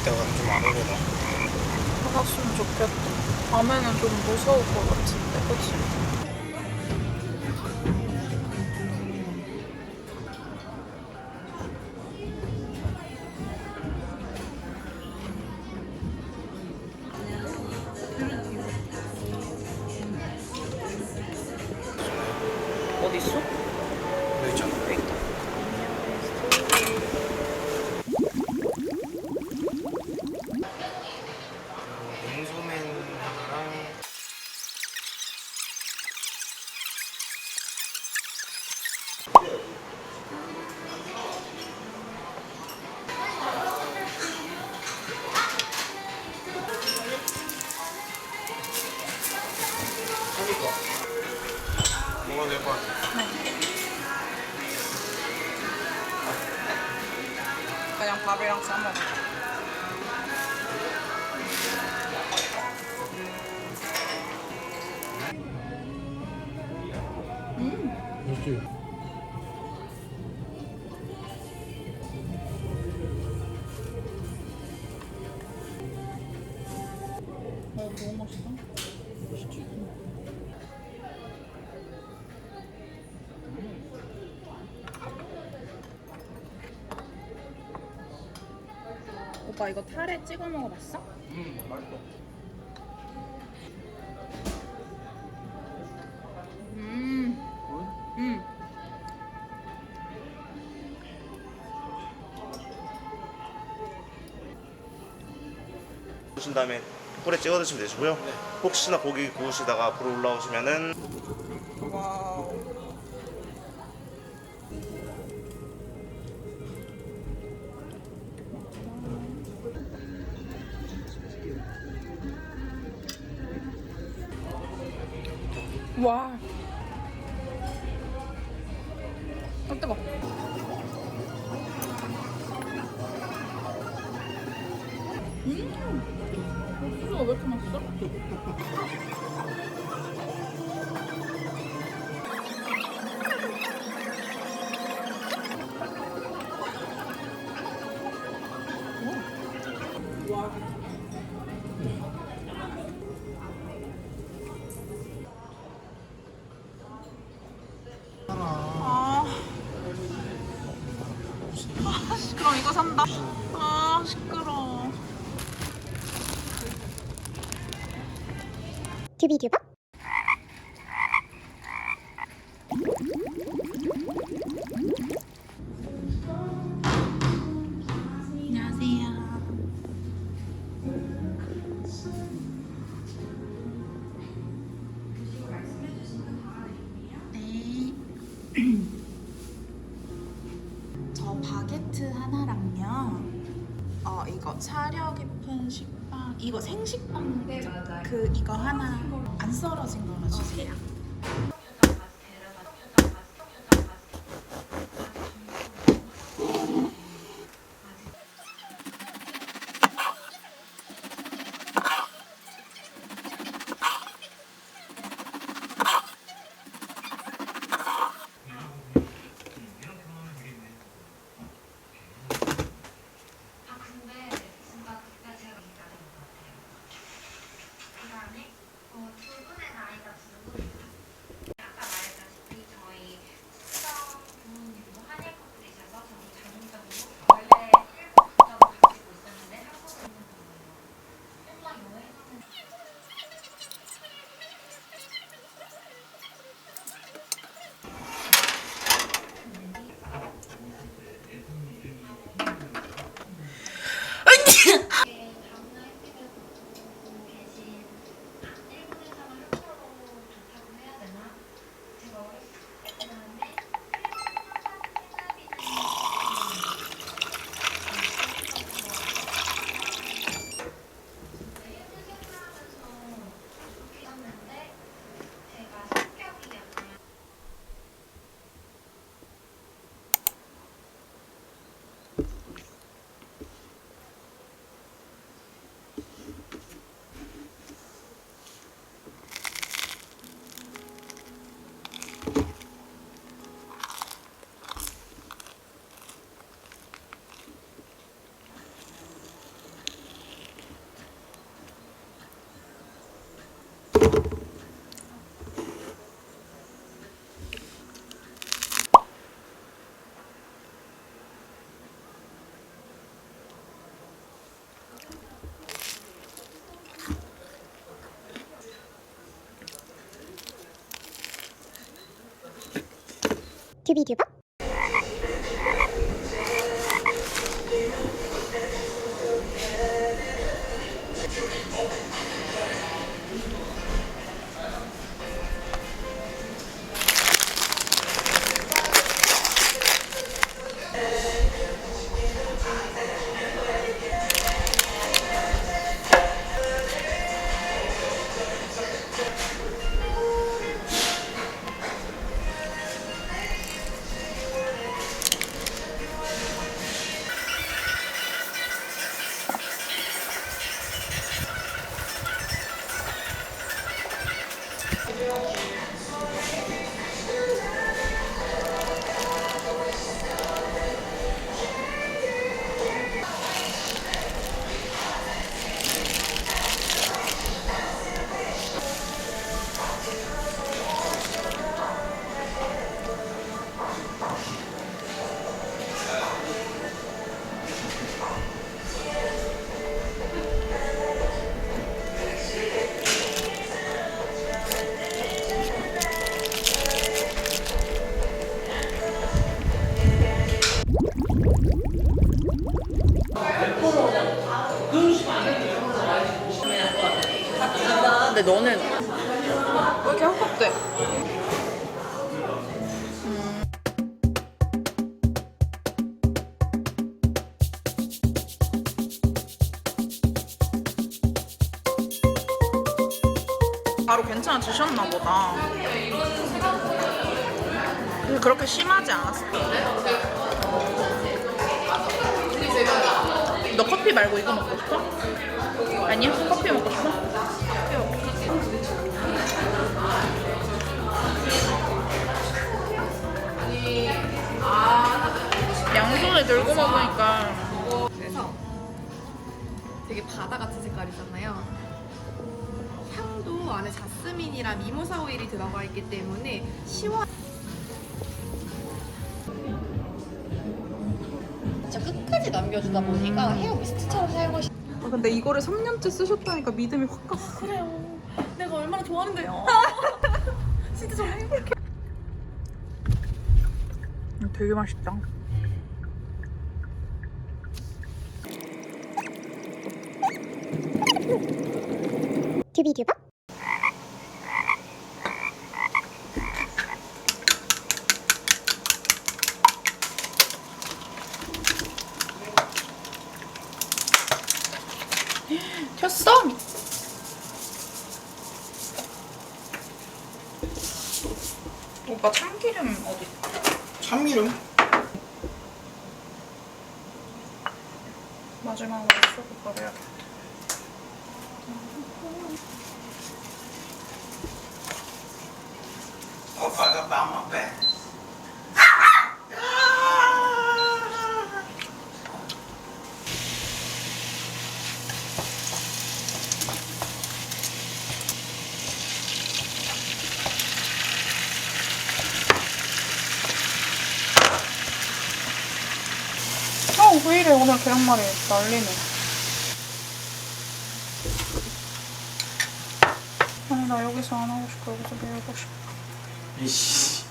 때가 좀 안 오려나? 받았으면 좋겠다. 밤에는 좀 무서울 것 같은데, 그치? 어디 있어? 여기 있잖아. 여기 있다. 냉소맨 하나랑 뭐가 될 것 같아? 그냥 밥이랑 싸먹어. 그렇지. 너무 맛있다. 맛있지. 오빠 이거 타레 찍어 먹어봤어? 맛있어. 음. 음. 구우신 다음에 꿀에 찍어 드시면 되시고요. 혹시나 고기 구우시다가 불 올라오시면은 와우. 와. 뜨거. 옥수수가 왜 이렇게 맛있어? 와. 아. 그럼 이거 산다. 아, 시끄러워. 튜비튜버? 안녕하세요. 네. 저 바게트 하나랑요. 이거 사려 깊은 식빵. 이거 생식빵. 이거 하나 안 썰어진 걸로 주세요. 튜비튜버 근데 너는 왜 이렇게 헛헛대? 바로 괜찮아지셨나 보다. 근데 그렇게 심하지 않았어. 너 커피 말고 이거 먹고 싶어? 아니야? 커피 먹고 싶어? 커피 먹고 싶어. 양손에 들고 먹으니까. 그래서 되게 바다 같은 색깔이잖아요. 향도 안에 자스민이랑 미모사 오일이 들어가 있기 때문에 시원. 진짜 끝까지 남겨주다 보니까 헤어 미스트처럼 사용하시. 근데 이거를 3년째 쓰셨다니까 믿음이 확 갔어. 그래요. 내가 얼마나 좋아하는데요. 진짜 정말 행복해. 되게 맛있다. 튜비튜버 켰어? 오빠 참기름 어디 있어? 참기름? 마지막으로 쓰고 버려야겠다. 오빠가 마마 빼. 왜 이래 오늘 계란말이 난리네. 아니 나 여기서 안 하고 싶어. 여기서 밀고 싶어. 이씨.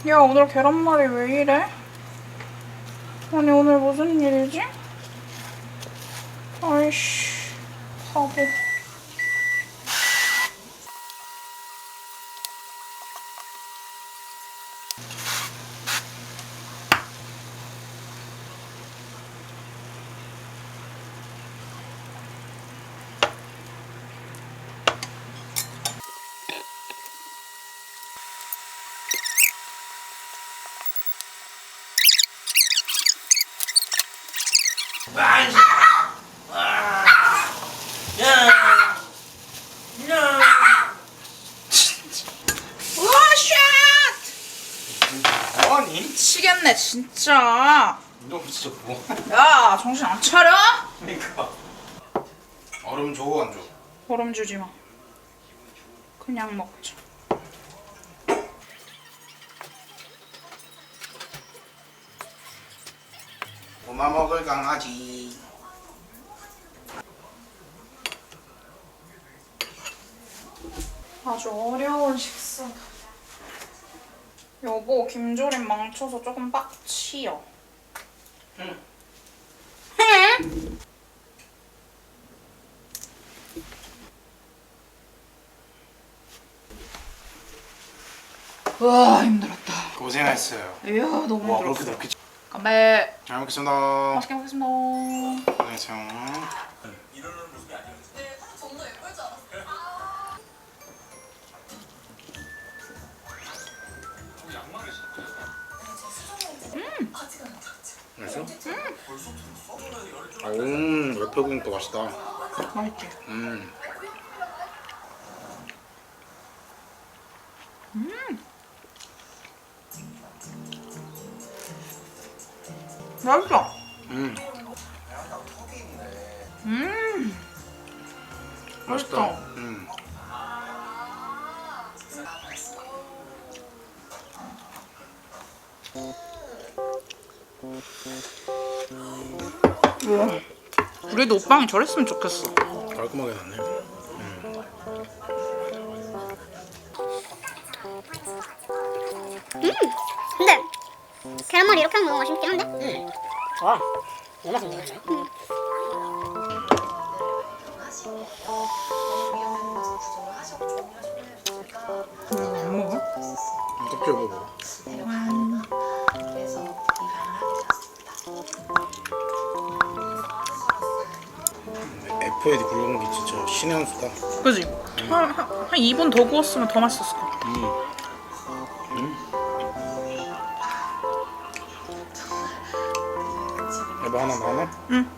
야 오늘 계란말이 왜 이래? 아니 오늘 무슨 일이지? 아이씨 바보. 뭐하니? 미치겠네 진짜. 너 진짜 뭐? 야 정신 안 차려? 그러니까. 얼음 줘, 안 줘? 얼음 주지 마. 그냥 먹자. 고마 먹을 강아지. 아주 어려운 식사. 여보, 김조림 망쳐서 조금 빡치요. 응. 와, 힘들었다. 고생했어요. 이야, 너무 와, 힘들었어. 그렇게 높게. 건배. 잘 먹겠습니다. 맛있게 먹겠습니다. 고생했어요. 맛있어? 옆에 구니까 맛있다. 맛있지? 맛있어. 맛있다. 맛있다. 우와. 우리도 오빵이 저랬으면 좋겠어. 깔끔하게 났네. 근데 계란말이 이렇게 하면 너무 맛있긴 한데? 좋아. 너무 맛있네. 안 먹어? 껍질 먹어. FAD 불고기 진짜 신의 한 수다. 그지? 한 2분 더 구웠으면 더 맛있었을 거야. 여보 하나 더 하나? 응.